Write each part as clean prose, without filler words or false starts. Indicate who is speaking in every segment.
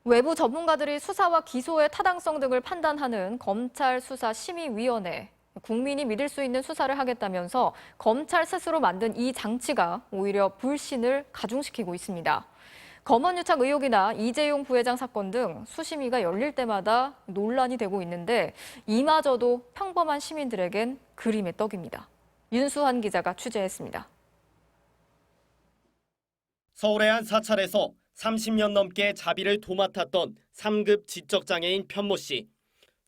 Speaker 1: 외부 전문가들이 수사와 기소의 타당성 등을 판단하는 검찰 수사심의위원회. 국민이 믿을 수 있는 수사를 하겠다면서 검찰 스스로 만든 이 장치가 오히려 불신을 가중시키고 있습니다. 검언유착 의혹이나 이재용 부회장 사건 등 수심위가 열릴 때마다 논란이 되고 있는데 이마저도 평범한 시민들에겐 그림의 떡입니다. 윤수환 기자가 취재했습니다.
Speaker 2: 서울의 한 사찰에서 30년 넘게 자비를 도맡았던 3급 지적장애인 편모 씨.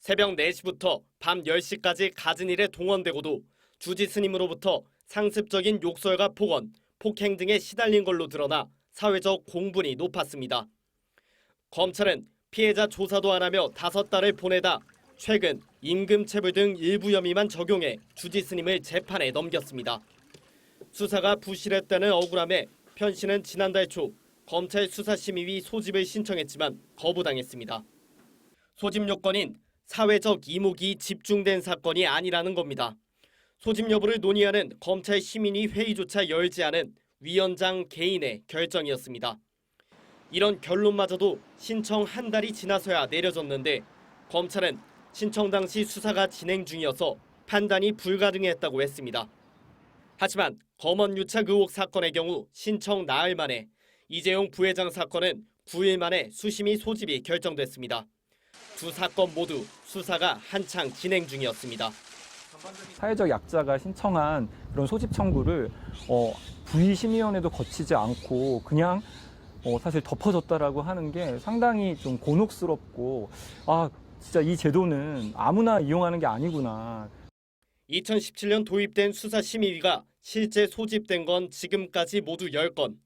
Speaker 2: 새벽 4시부터 밤 10시까지 갖은 일에 동원되고도 주지 스님으로부터 상습적인 욕설과 폭언, 폭행 등에 시달린 걸로 드러나 사회적 공분이 높았습니다. 검찰은 피해자 조사도 안 하며 5달을 보내다 최근 임금체불 등 일부 혐의만 적용해 주지 스님을 재판에 넘겼습니다. 수사가 부실했다는 억울함에 편 씨는 지난달 초 검찰 수사심의위 소집을 신청했지만 거부당했습니다. 소집 요건인 사회적 이목이 집중된 사건이 아니라는 겁니다. 소집 여부를 논의하는 검찰 심의위 회의조차 열지 않은 위원장 개인의 결정이었습니다. 이런 결론마저도 신청 한 달이 지나서야 내려졌는데 검찰은 신청 당시 수사가 진행 중이어서 판단이 불가능했다고 했습니다. 하지만 검언유착 의혹 사건의 경우 신청 나흘 만에 이재용 부회장 사건은 9일 만에 수심위 소집이 결정됐습니다. 두 사건 모두 수사가 한창 진행 중이었습니다.
Speaker 3: 사회적 약자가 신청한 그런 소집 청구를 부의심의위원회도 거치지 않고 그냥 사실 덮어졌다라고 하는 게 상당히 좀 곤혹스럽고 진짜 이 제도는 아무나 이용하는 게 아니구나.
Speaker 2: 2017년 도입된 수사심의위가 실제 소집된 건 지금까지 모두 10건.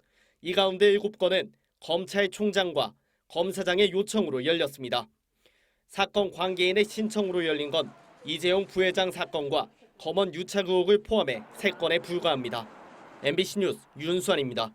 Speaker 2: 이 가운데 7건은 검찰총장과 검사장의 요청으로 열렸습니다. 사건 관계인의 신청으로 열린 건 이재용 부회장 사건과 검언 유착 의혹을 포함해 3건에 불과합니다. MBC 뉴스 윤수환입니다.